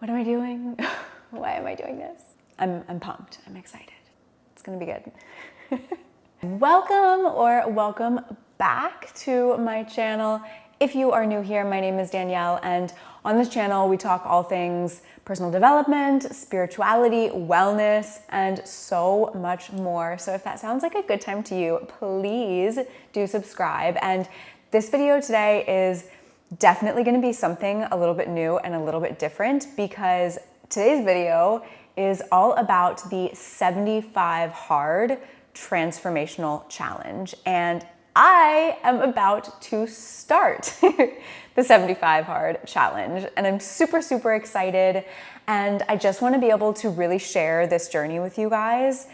What am I doing? Why am I doing this? I'm pumped. I'm excited. It's gonna be good. Welcome back to my channel. If you are new here, my name is Danielle, and on this channel we talk all things personal development, spirituality, wellness, and so much more. So if that sounds like a good time to you, please do subscribe. And this video today is definitely going to be something a little bit new and a little bit different, because today's video is all about the 75 Hard Transformational Challenge. And I am about to start the 75 Hard Challenge, and I'm super excited. And I just want to be able to really share this journey with you guys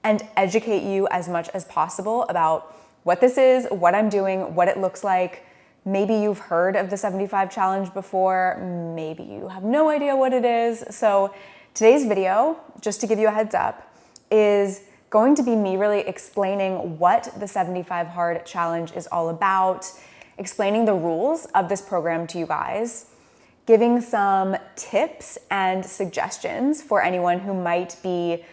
and educate you as much as possible about what this is, what I'm doing, what it looks like. Maybe you've heard of the 75 Challenge before, maybe you have no idea what it is. So today's video, just to give you a heads up, is going to be me really explaining what the 75 Hard Challenge is all about, explaining the rules of this program to you guys, giving some tips and suggestions for anyone who might be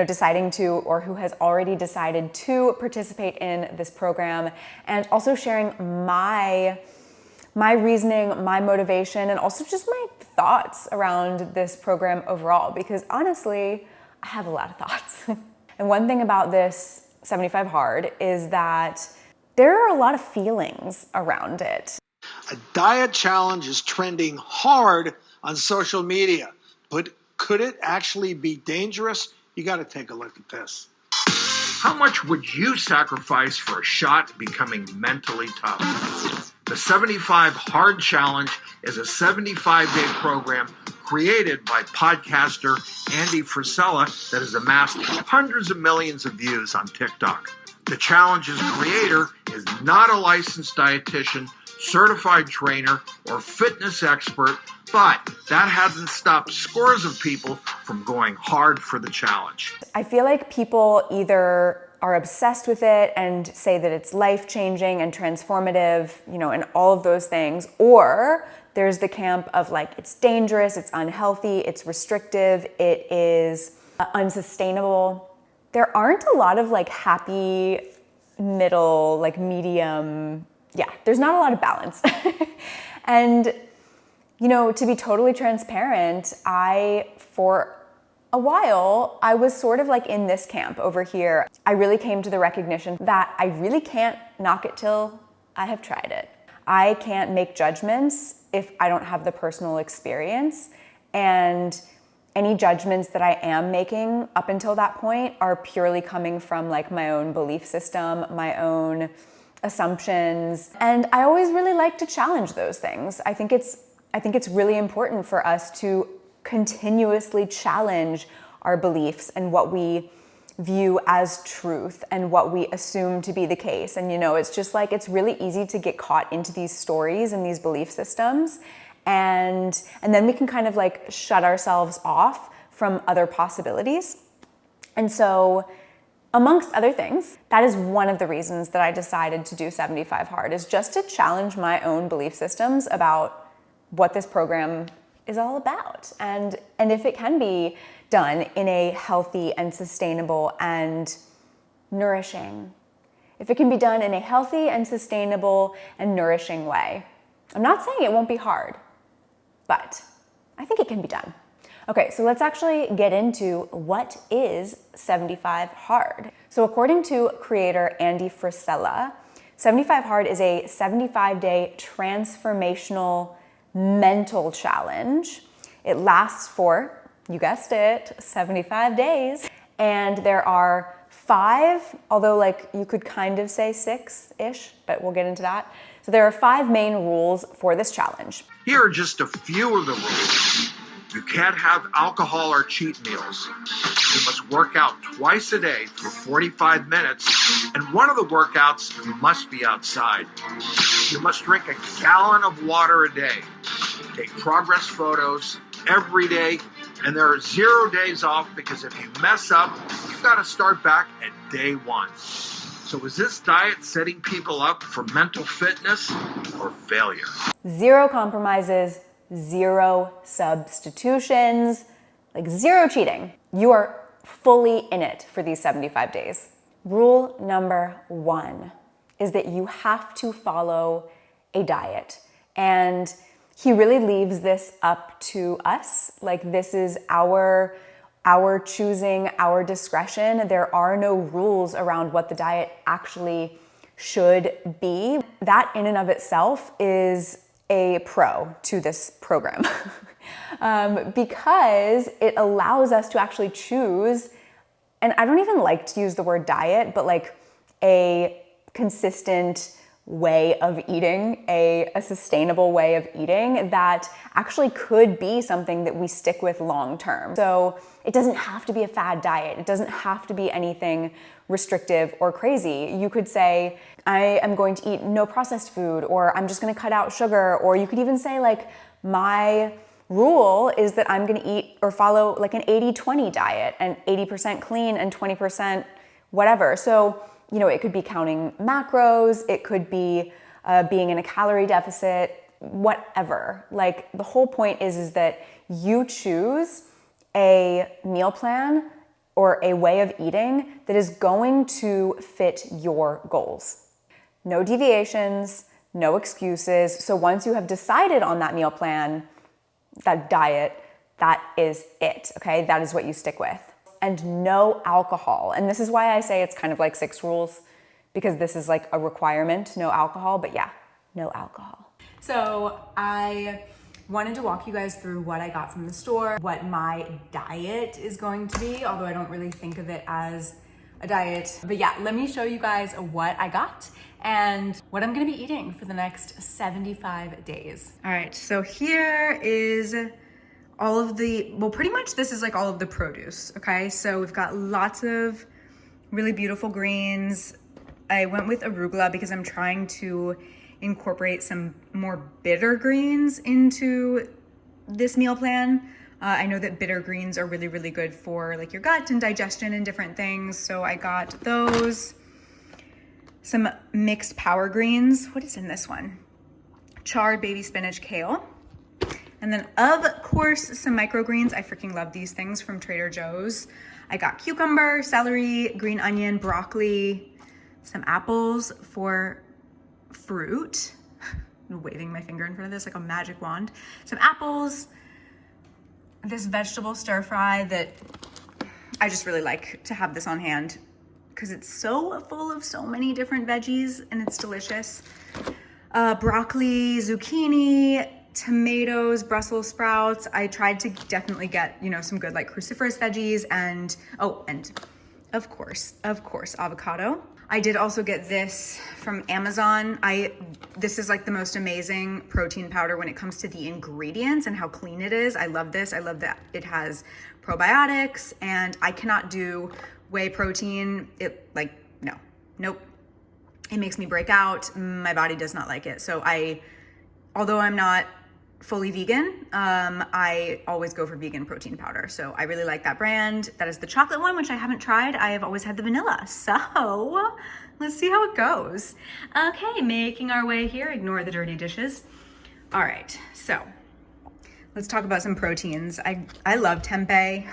deciding to, or who has already decided to participate in this program, and also sharing my reasoning, my motivation, and also just my thoughts around this program overall, because honestly, I have a lot of thoughts. And one thing about this 75 Hard is that there are a lot of feelings around it. A diet challenge is trending hard on social media, but could it actually be dangerous? You got to take a look at this. How much would you sacrifice for a shot at becoming mentally tough? The 75 Hard Challenge is a 75-day program created by podcaster Andy Frisella that has amassed hundreds of millions of views on TikTok. The challenge's creator is not a licensed dietitian, certified trainer, or fitness expert, but that hasn't stopped scores of people from going hard for the challenge. I feel like people either are obsessed with it and say that it's life-changing and transformative, and all of those things, or there's the camp of like, it's dangerous, it's unhealthy, it's restrictive, it is unsustainable. There aren't a lot of like happy middle, like medium. Yeah, there's not a lot of balance. And, to be totally transparent, for a while, I was sort of like in this camp over here. I really came to the recognition that I really can't knock it till I have tried it. I can't make judgments if I don't have the personal experience. And any judgments that I am making up until that point are purely coming from like my own belief system, my own assumptions. And I always really like to challenge those things. I think it's really important for us to continuously challenge our beliefs and what we view as truth and what we assume to be the case. And it's just like, it's really easy to get caught into these stories and these belief systems. And then we can kind of like shut ourselves off from other possibilities. And so, amongst other things, that is one of the reasons that I decided to do 75 Hard, is just to challenge my own belief systems about what this program is all about. And if it can be done in a healthy and sustainable and nourishing, if it can be done in a healthy and sustainable and nourishing way. I'm not saying it won't be hard, but I think it can be done. Okay, so let's actually get into what is 75 Hard. So according to creator Andy Frisella, 75 Hard is a 75-day transformational mental challenge. It lasts for, you guessed it, 75 days. And there are 5, although like you could kind of say 6-ish, but we'll get into that. So there are 5 main rules for this challenge. Here are just a few of the rules. You can't have alcohol or cheat meals. You must work out twice a day for 45 minutes, and one of the workouts must be outside. You must drink a gallon of water a day. Take progress photos every day, and there are 0 days off, because if you mess up, you've got to start back at day 1. So is this diet setting people up for mental fitness or failure? 0 compromises, zero substitutions, like zero cheating. You are fully in it for these 75 days. Rule number 1 is that you have to follow a diet. And he really leaves this up to us. Like, this is our choosing, our discretion. There are no rules around what the diet actually should be. That in and of itself is a pro to this program because it allows us to actually choose, and I don't even like to use the word diet, but like a consistent way of eating, a sustainable way of eating that actually could be something that we stick with long term. So it doesn't have to be a fad diet. It doesn't have to be anything restrictive or crazy. You could say, I am going to eat no processed food, or I'm just going to cut out sugar, or you could even say like, my rule is that I'm going to eat or follow like an 80-20 diet, and 80% clean and 20% whatever. So, you know, it could be counting macros, it could be being in a calorie deficit, whatever. Like, the whole point is that you choose a meal plan or a way of eating that is going to fit your goals. No deviations, no excuses. So once you have decided on that meal plan, that diet, that is it, okay? That is what you stick with. And no alcohol. And this is why I say it's kind of like 6 rules, because this is like a requirement, no alcohol, but yeah, no alcohol. So I wanted to walk you guys through what I got from the store, what my diet is going to be, although I don't really think of it as a diet. But yeah, let me show you guys what I got and what I'm gonna be eating for the next 75 days. All right, so here is all of the, well, pretty much this is like all of the produce, okay? So we've got lots of really beautiful greens. I went with arugula because I'm trying to incorporate some more bitter greens into this meal plan. I know that bitter greens are really, really good for like your gut and digestion and different things. So I got those. Some mixed power greens. What is in this one? Charred baby spinach, kale. And then of course, some microgreens. I freaking love these things from Trader Joe's. I got cucumber, celery, green onion, broccoli, some apples for fruit. I'm waving my finger in front of this like a magic wand. Some apples, this vegetable stir fry that I just really like to have this on hand because it's so full of so many different veggies and it's delicious. Broccoli, zucchini, tomatoes, Brussels sprouts. I tried to definitely get, you know, some good like cruciferous veggies and, oh, and of course, avocado. I did also get this from Amazon. This is like the most amazing protein powder when it comes to the ingredients and how clean it is. I love this. I love that it has probiotics, and I cannot do whey protein. Nope. It makes me break out. My body does not like it. So although I'm not fully vegan, I always go for vegan protein powder. So I really like that brand. That is the chocolate one, which I haven't tried. I have always had the vanilla. So let's see how it goes. Okay, making our way here. Ignore the dirty dishes. All right, so let's talk about some proteins. I love tempeh.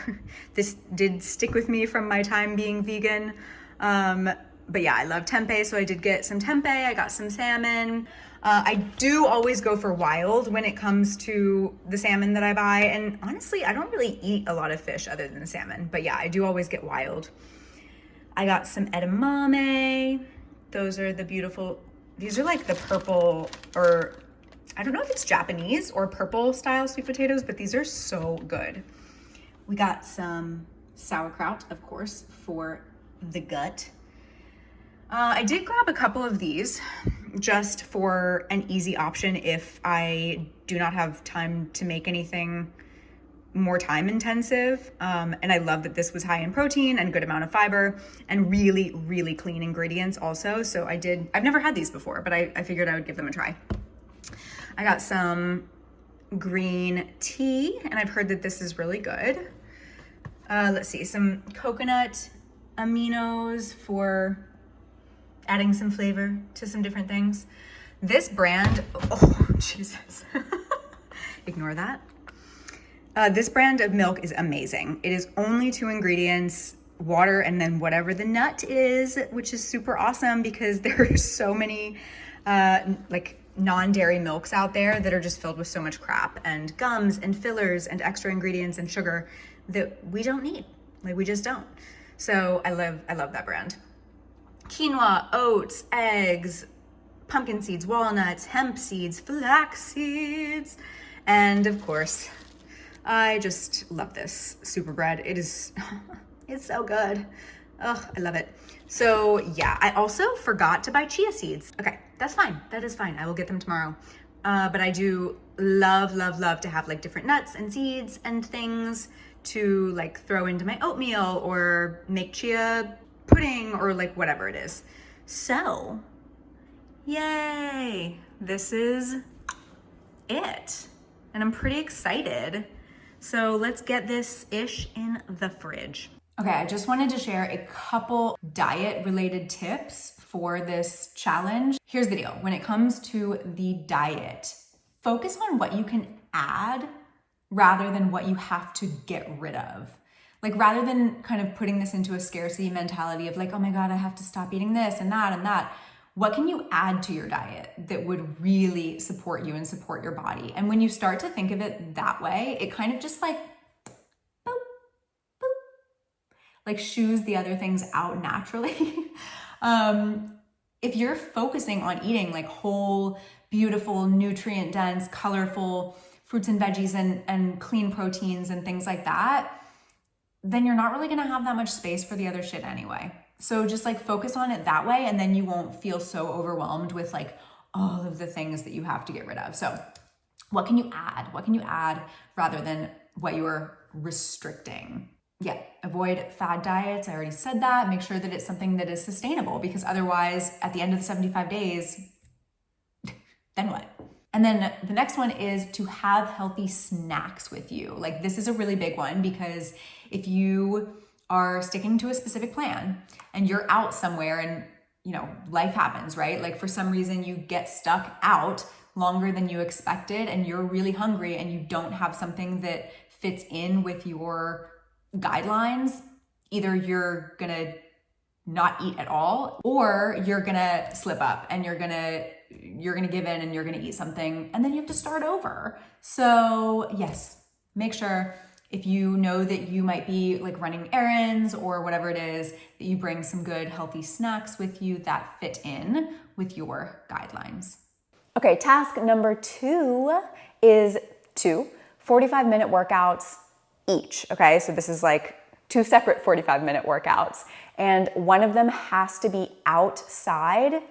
This did stick with me from my time being vegan. But yeah, I love tempeh, so I did get some tempeh. I got some salmon. I do always go for wild when it comes to the salmon that I buy. And honestly, I don't really eat a lot of fish other than salmon. But yeah, I do always get wild. I got some edamame. Those are the beautiful, these are like the purple, or I don't know if it's Japanese or purple style sweet potatoes, but these are so good. We got some sauerkraut, of course, for the gut. I did grab a couple of these just for an easy option if I do not have time to make anything more time intensive. And I love that this was high in protein and good amount of fiber and really, really clean ingredients also. So I've never had these before, but I figured I would give them a try. I got some green tea, and I've heard that this is really good. Let's see, some coconut aminos for adding some flavor to some different things. This brand, oh Jesus. ignore that. This brand of milk is amazing. It is only 2 ingredients, water and then whatever the nut is, which is super awesome because there are so many like non-dairy milks out there that are just filled with so much crap and gums and fillers and extra ingredients and sugar that we don't need. Like, we just don't. So I love that brand. Quinoa, oats, eggs, pumpkin seeds, walnuts, hemp seeds, flax seeds, and of course, I just love this super bread. It is, it's so good. Oh, I love it. So yeah, I also forgot to buy chia seeds. Okay, that's fine. That is fine. I will get them tomorrow. But I do love to have like different nuts and seeds and things to like throw into my oatmeal or make chia pudding or like whatever it is. So, yay, this is it. And I'm pretty excited. So let's get this ish in the fridge. Okay, I just wanted to share a couple diet related tips for this challenge. Here's the deal. When it comes to the diet, focus on what you can add rather than what you have to get rid of. Like, rather than kind of putting this into a scarcity mentality of like, oh my God, I have to stop eating this and that, what can you add to your diet that would really support you and support your body? And when you start to think of it that way, it kind of just like, boop, boop, like shoos the other things out naturally. If you're focusing on eating like whole, beautiful, nutrient dense, colorful fruits and veggies and clean proteins and things like that, then you're not really gonna have that much space for the other shit anyway. So just like focus on it that way, and then you won't feel so overwhelmed with like all of the things that you have to get rid of. So what can you add? What can you add rather than what you are restricting? Yeah, avoid fad diets. I already said that. Make sure that it's something that is sustainable, because otherwise at the end of the 75 days, then what? And then the next one is to have healthy snacks with you. Like, this is a really big one, because if you are sticking to a specific plan and you're out somewhere and, you know, life happens, right? Like, for some reason you get stuck out longer than you expected and you're really hungry and you don't have something that fits in with your guidelines, either you're gonna not eat at all, or you're gonna slip up and you're gonna give in and you're gonna eat something, and then you have to start over. So yes, make sure if you know that you might be like running errands or whatever it is, that you bring some good healthy snacks with you that fit in with your guidelines. Okay, task number 2 is 2 45-minute workouts each. Okay, so this is like 2 separate 45-minute workouts, and one of them has to be outside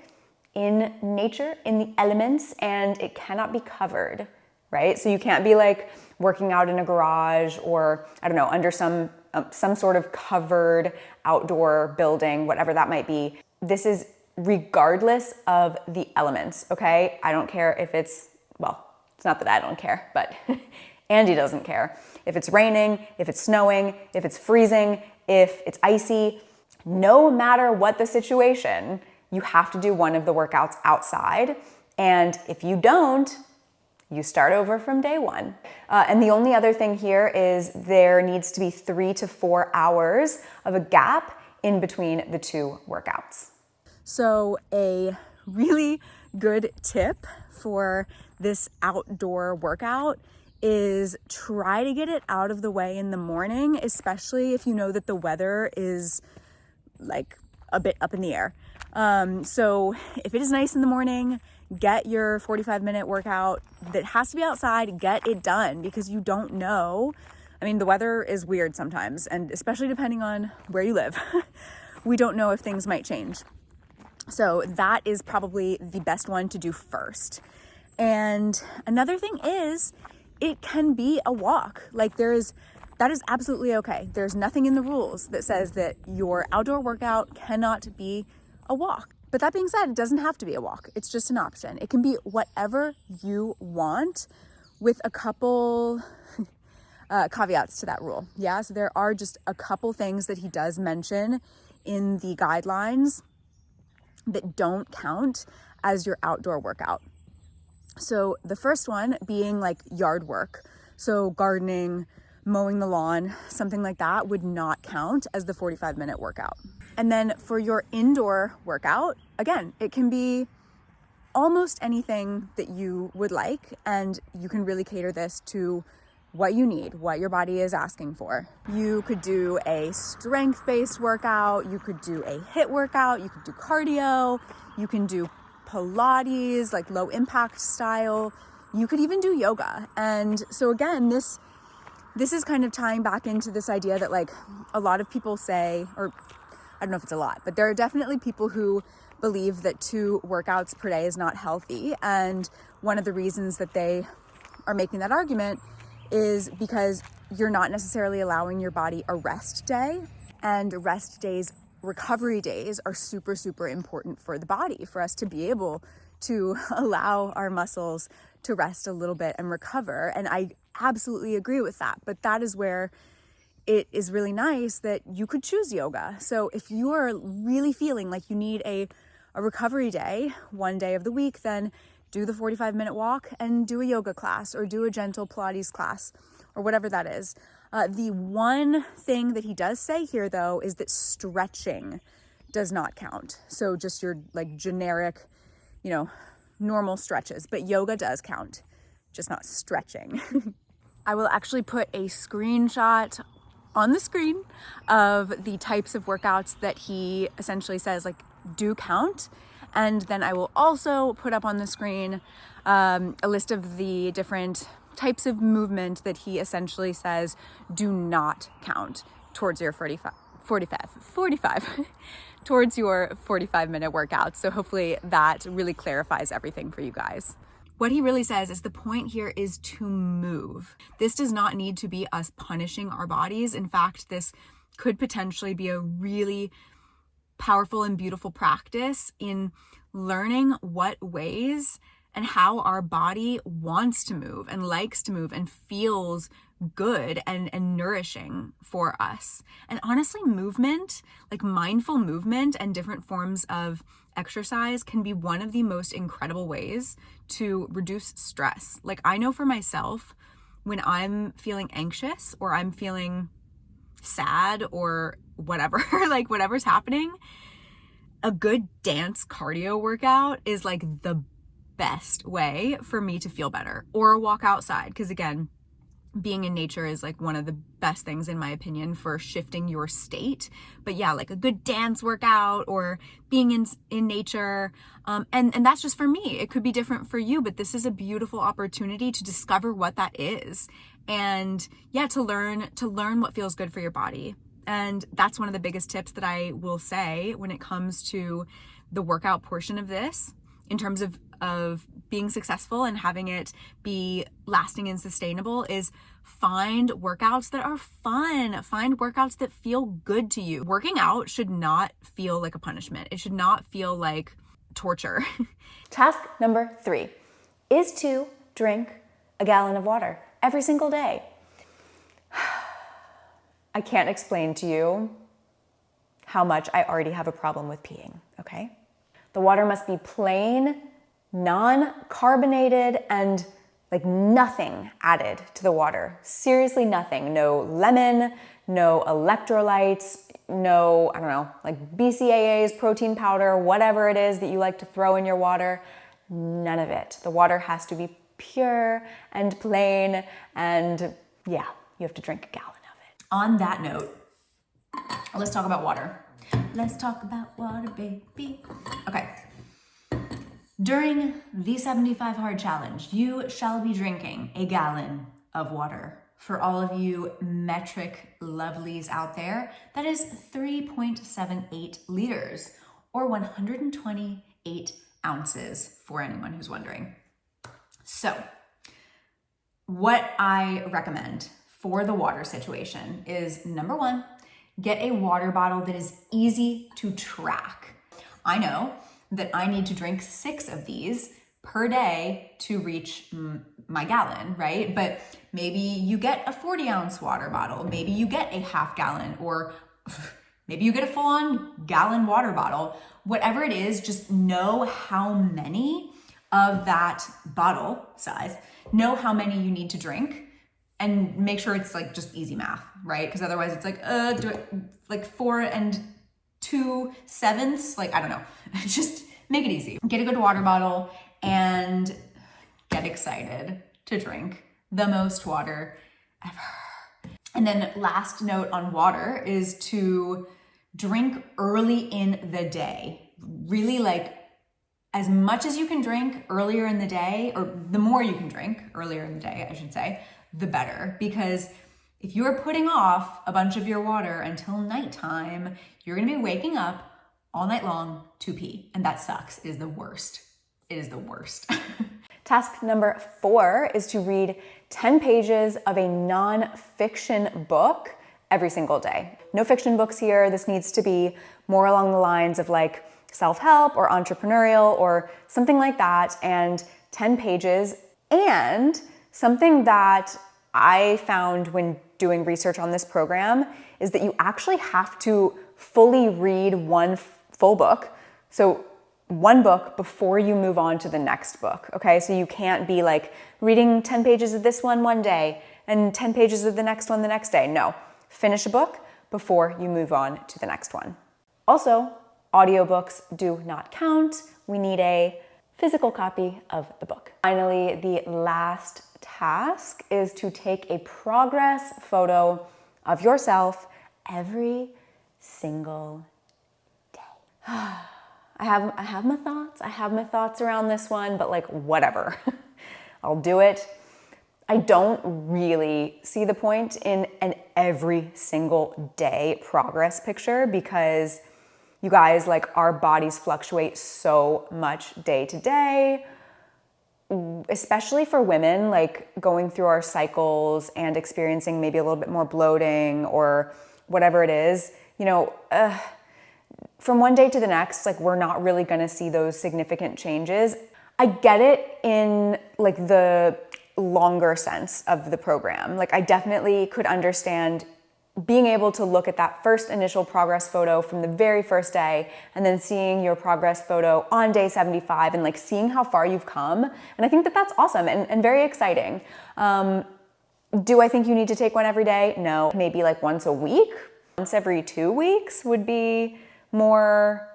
in nature, in the elements, and it cannot be covered, right? So you can't be like working out in a garage or, I don't know, under some sort of covered outdoor building, whatever that might be. This is regardless of the elements, okay? I don't care if it's, well, it's not that I don't care, but Andy doesn't care. If it's raining, if it's snowing, if it's freezing, if it's icy, no matter what the situation, you have to do one of the workouts outside. And if you don't, you start over from day one. And the only other thing here is there needs to be 3 to 4 hours of a gap in between the 2 workouts. So a really good tip for this outdoor workout is try to get it out of the way in the morning, especially if you know that the weather is like a bit up in the air. So if it is nice in the morning, get your 45-minute workout that has to be outside, get it done, because you don't know. I mean, the weather is weird sometimes, and especially depending on where you live, we don't know if things might change. So that is probably the best one to do first. And another thing is, it can be a walk. Like, that is absolutely okay. There's nothing in the rules that says that your outdoor workout cannot be a walk. But that being said, it doesn't have to be a walk. It's just an option. It can be whatever you want, with a couple caveats to that rule. Yeah, so there are just a couple things that he does mention in the guidelines that don't count as your outdoor workout. So the first one being like yard work. So gardening, mowing the lawn, something like that would not count as the 45-minute workout. And then for your indoor workout, again, it can be almost anything that you would like, and you can really cater this to what you need, what your body is asking for. You could do a strength-based workout, you could do a HIIT workout, you could do cardio, you can do Pilates, like low impact style, you could even do yoga. And so again, this is kind of tying back into this idea that like a lot of people say, or I don't know if it's a lot, but there are definitely people who believe that 2 workouts per day is not healthy. And one of the reasons that they are making that argument is because you're not necessarily allowing your body a rest day, and rest days, recovery days are super, super important for the body, for us to be able to allow our muscles to rest a little bit and recover. And I absolutely agree with that. But that is where it is really nice that you could choose yoga. So if you are really feeling like you need a recovery day, one day of the week, then do the 45-minute walk and do a yoga class or do a gentle Pilates class or whatever that is. The one thing that he does say here, though, is that stretching does not count. So just your like generic, normal stretches, but yoga does count, just not stretching. I will actually put a screenshot on the screen of the types of workouts that he essentially says like do count. And then I will also put up on the screen a list of the different types of movement that he essentially says do not count towards your 45 towards your 45-minute workout. So hopefully that really clarifies everything for you guys. What he really says is the point here is to move. This does not need to be us punishing our bodies. In fact, this could potentially be a really powerful and beautiful practice in learning what ways and how our body wants to move and likes to move and feels good and nourishing for us. And honestly, movement, like mindful movement and different forms of exercise can be one of the most incredible ways to reduce stress. Like I know for myself, when I'm feeling anxious or I'm feeling sad or whatever, like whatever's happening, a good dance cardio workout is like the best way for me to feel better, or a walk outside. Because again, being in nature is like one of the best things in my opinion for shifting your state. But yeah, like a good dance workout or being in nature. And that's just for me. It could be different for you, but this is a beautiful opportunity to discover what that is. And yeah, to learn what feels good for your body. And that's one of the biggest tips that I will say when it comes to the workout portion of this, in terms of being successful and having it be lasting and sustainable, is find workouts that are fun. Find workouts that feel good to you. Working out should not feel like a punishment. It should not feel like torture. Task number 3 is to drink a gallon of water every single day. I can't explain to you how much I already have a problem with peeing, okay? The water must be plain, non-carbonated, and like nothing added to the water. Seriously, nothing. No lemon, no electrolytes, no, I don't know, like BCAAs, protein powder, whatever it is that you like to throw in your water. None of it. The water has to be pure and plain, and yeah, you have to drink a gallon of it. On that note, let's talk about water. Let's talk about water, baby. Okay. During the 75 Hard Challenge, you shall be drinking a gallon of water. For all of you metric lovelies out there, that is 3.78 liters or 128 ounces for anyone who's wondering. So, what I recommend for the water situation is, number 1, get a water bottle that is easy to track. I know that I need to drink 6 of these per day to reach my gallon, right? But maybe you get a 40-ounce water bottle. Maybe you get a half gallon, or maybe you get a full-on gallon water bottle. Whatever it is, just know how many of that bottle size, know how many you need to drink, and make sure it's like just easy math, right? Because otherwise it's like, do it like 4 2/7, like, I don't know. Just make it easy. Get a good water bottle and get excited to drink the most water ever. And then last note on water is to drink early in the day. Really, like, as much as you can drink earlier in the day, or the more you can drink earlier in the day, I should say, the better. Because if you're putting off a bunch of your water until nighttime, you're gonna be waking up all night long to pee. And that sucks. It is the worst. It is the worst. Task number 4 is to read 10 pages of a non-fiction book every single day. No fiction books here. This needs to be more along the lines of like self-help or entrepreneurial or something like that, and 10 pages. And something that I found when doing research on this program is that you actually have to fully read one full book. So one book before you move on to the next book, okay? So you can't be like reading 10 pages of this one day and 10 pages of the next one the next day. No, finish a book before you move on to the next one. Also, audiobooks do not count. We need a physical copy of the book. Finally, the last task is to take a progress photo of yourself every single day. I have my thoughts. I have my thoughts around this one, but like, whatever. I'll do it. I don't really see the point in an every single day progress picture because you guys, like, our bodies fluctuate so much day to day, especially for women, like going through our cycles and experiencing maybe a little bit more bloating or whatever it is, you know, from one day to the next, like, we're not really gonna see those significant changes. I get it in like the longer sense of the program. Like, I definitely could understand being able to look at that first initial progress photo from the very first day and then seeing your progress photo on day 75 and like seeing how far you've come. And I think that that's awesome and very exciting. Do I think you need to take one every day? No, maybe like once a week, once every 2 weeks would be more,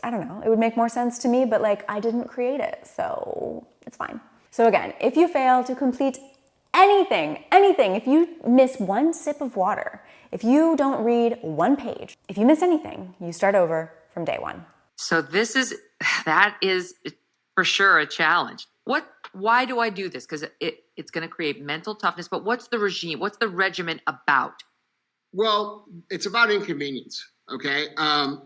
I don't know, it would make more sense to me, but like, I didn't create it, so it's fine. So again, if you fail to complete anything, if you miss one sip of water, if you don't read one page, if you miss anything, you start over from day one. So that is for sure a challenge. Why do I do this? Because it's going to create mental toughness, but what's the regime? What's the regimen about? Well, it's about inconvenience. Okay.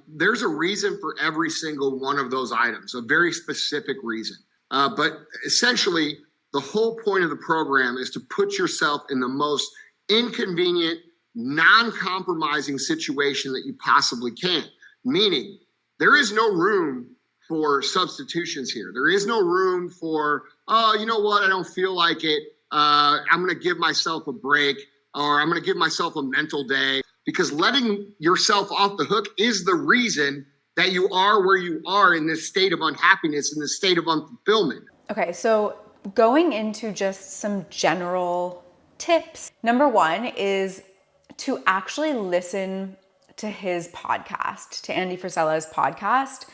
There's a reason for every single one of those items, a very specific reason. But essentially, the whole point of the program is to put yourself in the most inconvenient, non-compromising situation that you possibly can. Meaning, there is no room for substitutions here. There is no room for, oh, you know what? I don't feel like it. I'm going to give myself a break, or I'm going to give myself a mental day. Because letting yourself off the hook is the reason that you are where you are in this state of unhappiness, in this state of unfulfillment. Okay, so going into just some general tips. Number 1 is to actually listen to his podcast, to Andy Frisella's podcast,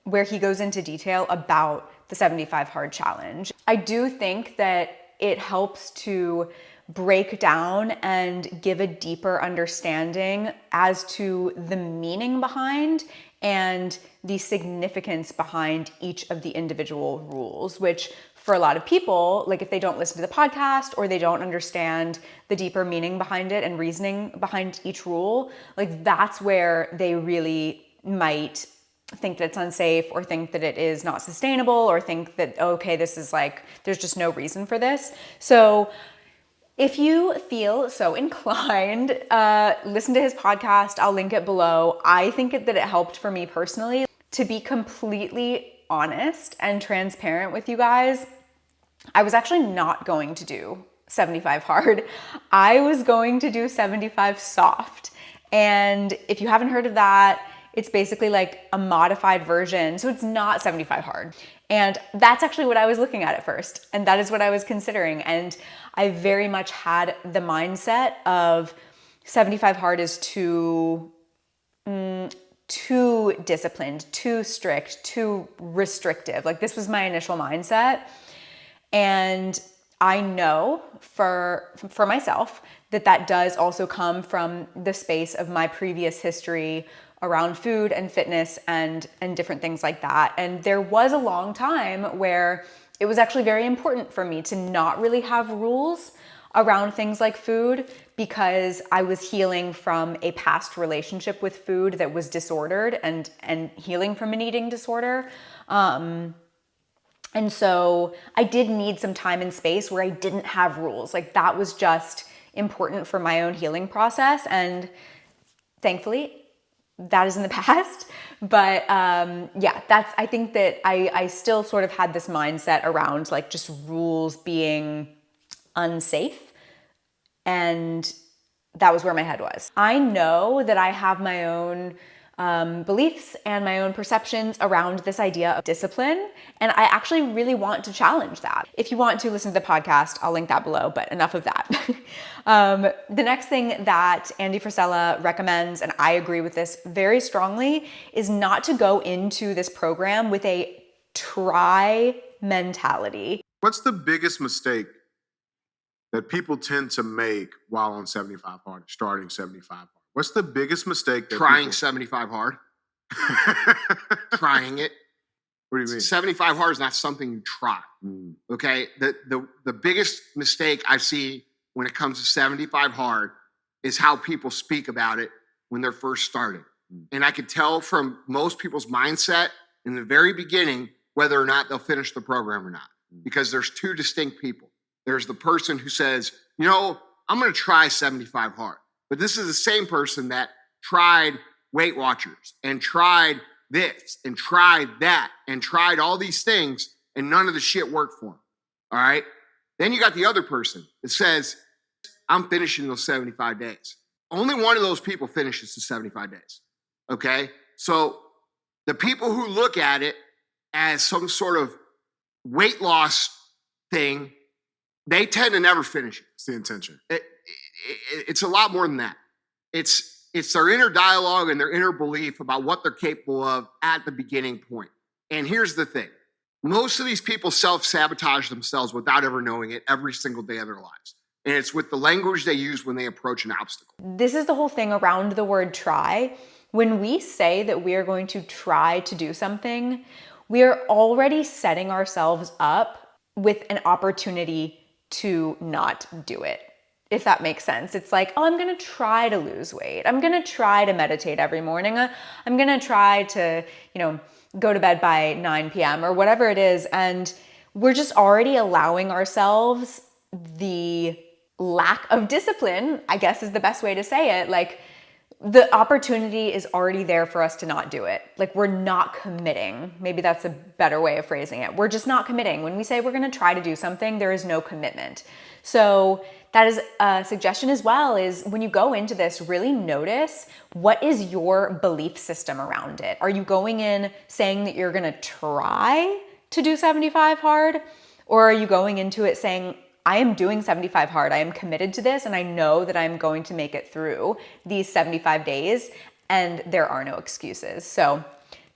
where he goes into detail about the 75 Hard Challenge. I do think that it helps to break down and give a deeper understanding as to the meaning behind and the significance behind each of the individual rules, which for a lot of people, like if they don't listen to the podcast or they don't understand the deeper meaning behind it and reasoning behind each rule, like that's where they really might think that it's unsafe or think that it is not sustainable or think that, okay, this is like, there's just no reason for this. So if you feel so inclined, listen to his podcast. I'll link it below. I think that it helped for me personally. To be completely honest and transparent with you guys, I was actually not going to do 75 hard. I was going to do 75 soft. And if you haven't heard of that, it's basically like a modified version. So it's not 75 hard. And that's actually what I was looking at first. And that is what I was considering. And I very much had the mindset of 75 hard is too disciplined, too strict, too restrictive. Like this was my initial mindset. And I know for myself that does also come from the space of my previous history around food and fitness and different things like that. And there was a long time where it was actually very important for me to not really have rules around things like food because I was healing from a past relationship with food that was disordered and healing from an eating disorder. And so I did need some time and space where I didn't have rules. Like that was just important for my own healing process. And thankfully, that is in the past. But I think that I still sort of had this mindset around like just rules being unsafe. And that was where my head was. I know that I have my own beliefs and my own perceptions around this idea of discipline. And I actually really want to challenge that. If you want to listen to the podcast, I'll link that below, but enough of that. The next thing that Andy Frisella recommends, and I agree with this very strongly, is not to go into this program with a try mentality. What's the biggest mistake that people tend to make while on 75 hard, starting 75 hard? What's the biggest mistake that Trying people... 75 hard. Trying it. What do you mean? 75 hard is not something you try. Okay? The biggest mistake I see when it comes to 75 hard is how people speak about it when they're first starting. And I could tell from most people's mindset in the very beginning whether or not they'll finish the program or not. Because there's two distinct people. There's the person who says, you know, I'm going to try 75 hard. But this is the same person that tried Weight Watchers and tried this and tried that and tried all these things and none of the shit worked for them. All right. Then you got the other person that says, I'm finishing those 75 days. Only one of those people finishes the 75 days. Okay. So the people who look at it as some sort of weight loss thing, they tend to never finish it. It's the intention. It's a lot more than that. It's their inner dialogue and their inner belief about what they're capable of at the beginning point. And here's the thing. Most of these people self-sabotage themselves without ever knowing it every single day of their lives. And it's with the language they use when they approach an obstacle. This is the whole thing around the word try. When we say that we are going to try to do something, we are already setting ourselves up with an opportunity to not do it, if that makes sense. It's like, oh, I'm going to try to lose weight. I'm going to try to meditate every morning. I'm going to try to, go to bed by 9 p.m. or whatever it is. And we're just already allowing ourselves the lack of discipline, I guess is the best way to say it. Like the opportunity is already there for us to not do it. Like we're not committing. Maybe that's a better way of phrasing it. We're just not committing. When we say we're going to try to do something, there is no commitment. So that is a suggestion as well, is when you go into this, really notice what is your belief system around it. Are you going in saying that you're going to try to do 75 hard? Or are you going into it saying, I am doing 75 hard. I am committed to this and I know that I'm going to make it through these 75 days and there are no excuses. So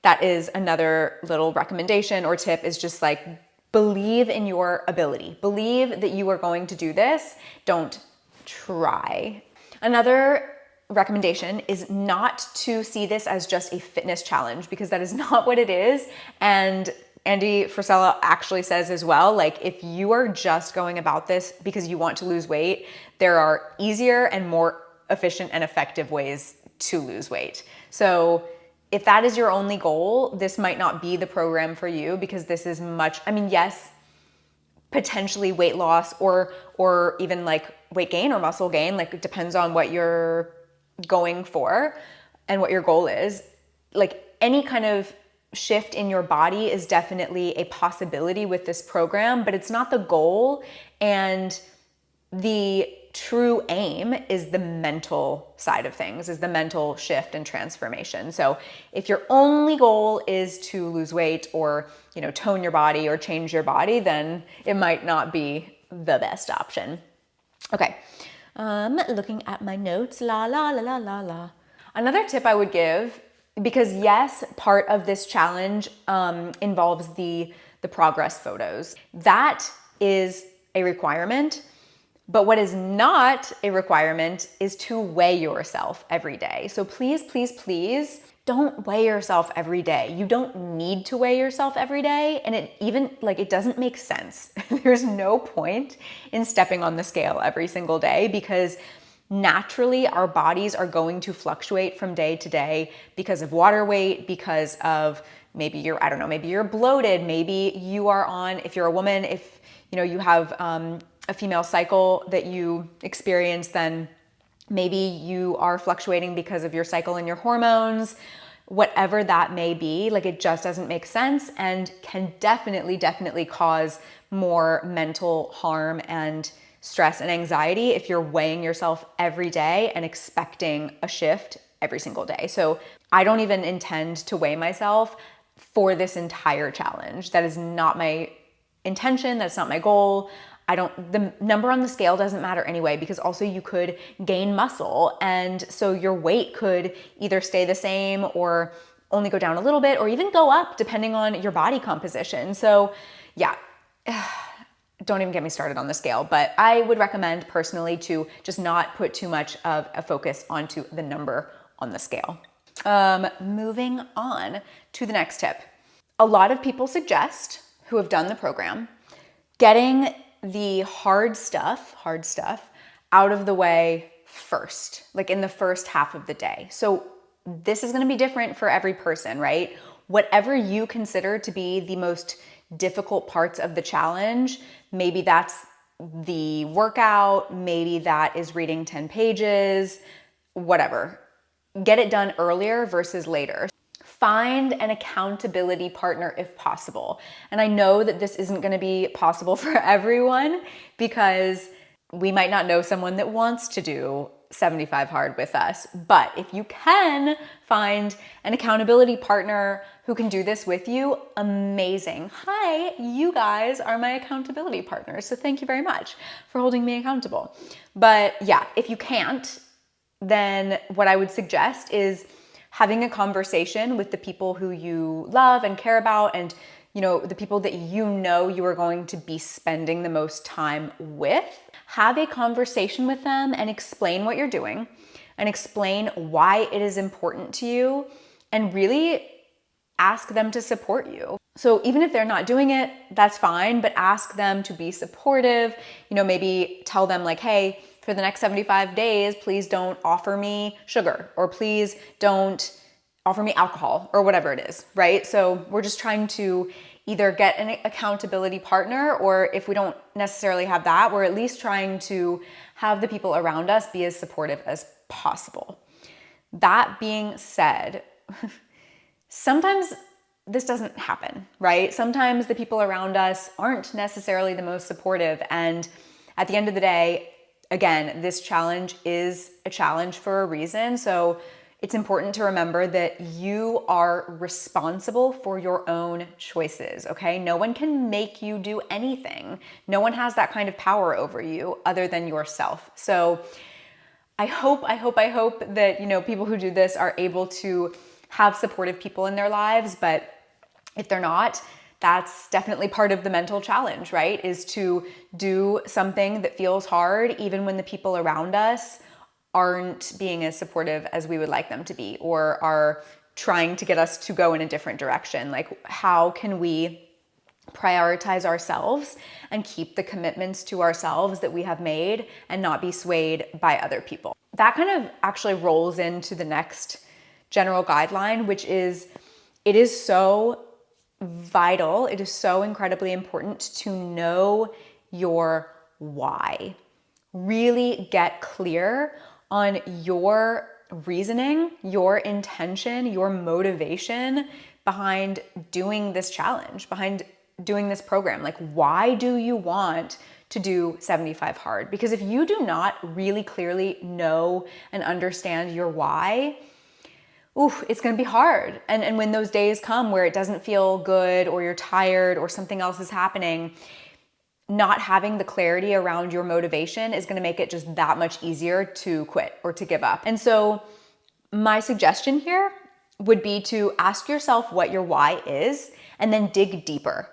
that is another little recommendation or tip, is just like believe in your ability. Believe that you are going to do this. Don't try. Another recommendation is not to see this as just a fitness challenge, because that is not what it is. And Andy Frisella actually says as well, like if you are just going about this because you want to lose weight, there are easier and more efficient and effective ways to lose weight. So if that is your only goal, this might not be the program for you, because this is yes, potentially weight loss or even like weight gain or muscle gain, like it depends on what you're going for and what your goal is. Like any kind of shift in your body is definitely a possibility with this program, but it's not the goal. And the true aim is the mental side of things, is the mental shift and transformation. So if your only goal is to lose weight or, tone your body or change your body, then it might not be the best option. Okay, looking at my notes, la la la la la la. Another tip I would give, because yes, part of this challenge involves the progress photos. That is a requirement. But what is not a requirement is to weigh yourself every day. So please, please, please don't weigh yourself every day. You don't need to weigh yourself every day. And it doesn't make sense. There's no point in stepping on the scale every single day, because naturally our bodies are going to fluctuate from day to day because of water weight, because of maybe you're bloated, maybe you are on, if you're a woman, if you have a female cycle that you experience, then maybe you are fluctuating because of your cycle and your hormones, whatever that may be. It just doesn't make sense and can definitely cause more mental harm and stress and anxiety if you're weighing yourself every day and expecting a shift every single day. So I don't even intend to weigh myself for this entire challenge. That is not my intention. That's not my goal. The number on the scale doesn't matter anyway, because also you could gain muscle. And so your weight could either stay the same or only go down a little bit or even go up depending on your body composition. So yeah, don't even get me started on the scale, but I would recommend personally to just not put too much of a focus onto the number on the scale. Moving on to the next tip. A lot of people suggest, who have done the program, getting the hard stuff out of the way first, in the first half of the day. So this is going to be different for every person, right? Whatever you consider to be the most difficult parts of the challenge, maybe that's the workout, maybe that is reading 10 pages, whatever. Get it done earlier versus later. Find an accountability partner if possible. And I know that this isn't going to be possible for everyone, because we might not know someone that wants to do 75 hard with us. But if you can find an accountability partner who can do this with you, amazing. Hi, you guys are my accountability partners. So thank you very much for holding me accountable. But yeah, if you can't, then what I would suggest is having a conversation with the people who you love and care about, and the people that you are going to be spending the most time with. Have a conversation with them and explain what you're doing and explain why it is important to you, and really ask them to support you. So even if they're not doing it, that's fine, but ask them to be supportive. Maybe tell them hey, for the next 75 days, please don't offer me sugar, or please don't offer me alcohol, or whatever it is, right? So we're just trying to either get an accountability partner, or if we don't necessarily have that, we're at least trying to have the people around us be as supportive as possible. That being said, sometimes this doesn't happen, right? Sometimes the people around us aren't necessarily the most supportive. And at the end of the day, again, this challenge is a challenge for a reason. So it's important to remember that you are responsible for your own choices, okay? No one can make you do anything. No one has that kind of power over you other than yourself. So I hope that, people who do this are able to have supportive people in their lives. But if they're not, that's definitely part of the mental challenge, right? Is to do something that feels hard, even when the people around us aren't being as supportive as we would like them to be, or are trying to get us to go in a different direction. How can we prioritize ourselves and keep the commitments to ourselves that we have made and not be swayed by other people? That kind of actually rolls into the next general guideline, which is, it is so vital, it is so incredibly important to know your why. Really get clear on your reasoning, your intention, your motivation behind doing this challenge, behind doing this program. Why do you want to do 75 hard. Because if you do not really clearly know and understand your why, it's gonna be hard. And when those days come where it doesn't feel good, or you're tired, or something else is happening, not having the clarity around your motivation is gonna make it just that much easier to quit or to give up. And so my suggestion here would be to ask yourself what your why is and then dig deeper.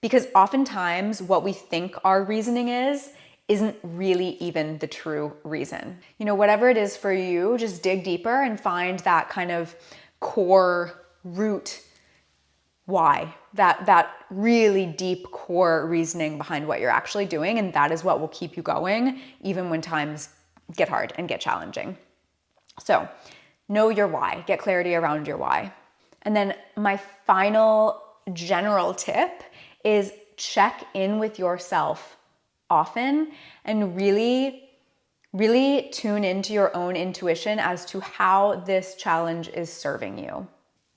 Because oftentimes what we think our reasoning isn't really even the true reason. You know, whatever it is for you, just dig deeper and find that kind of core root why, that really deep core reasoning behind what you're actually doing. And that is what will keep you going even when times get hard and get challenging. So know your why, get clarity around your why. And then my final general tip is check in with yourself often and really tune into your own intuition as to how this challenge is serving you.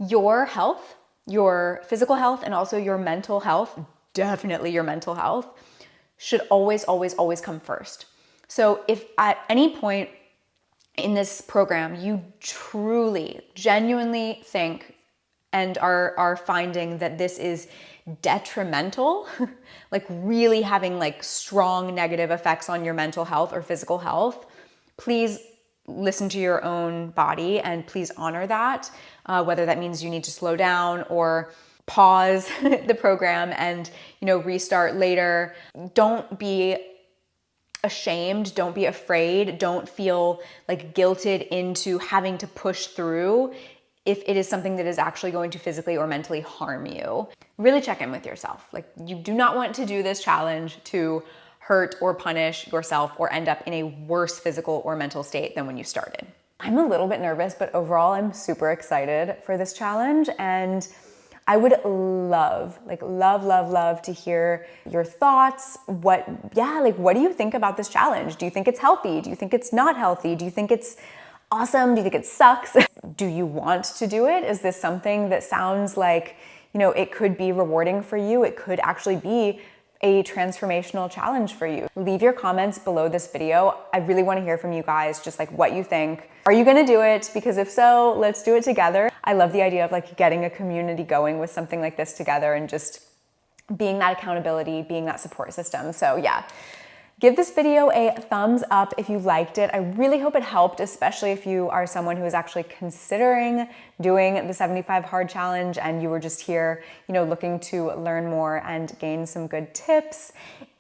Your health, your physical health, and also your mental health, definitely your mental health, should always come first. So if at any point in this program you truly, genuinely think and are finding that this is detrimental, like really having like strong negative effects on your mental health or physical health, please listen to your own body and please honor that, whether that means you need to slow down or pause the program and, you know, restart later. Don't be ashamed, don't be afraid, don't feel like guilted into having to push through if it is something that is actually going to physically or mentally harm you. Really check in with yourself. Like, you do not want to do this challenge to hurt or punish yourself or end up in a worse physical or mental state than when you started. I'm a little bit nervous, but overall I'm super excited for this challenge, and I would love to hear your thoughts. What do you think about this challenge? Do you think it's healthy? Do you think it's not healthy? Do you think it's awesome? Do you think it sucks? Do you want to do it? Is this something that sounds like, you know, it could be rewarding for you? It could actually be a transformational challenge for you. Leave your comments below this video. I really want to hear from you guys, just like what you think. Are you gonna do it? Because if so, let's do it together. I love the idea of like getting a community going with something like this together and just being that accountability, being that support system. So yeah, give this video a thumbs up if you liked it. I really hope it helped, especially if you are someone who is actually considering doing the 75 hard challenge and you were just here, you know, looking to learn more and gain some good tips.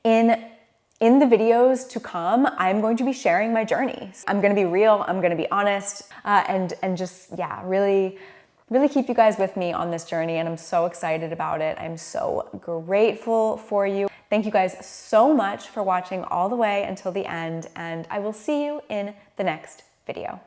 In the videos to come, I'm going to be sharing my journey. I'm gonna be real, I'm gonna be honest, and just, yeah, really keep you guys with me on this journey, and I'm so excited about it. I'm so grateful for you. Thank you guys so much for watching all the way until the end, and I will see you in the next video.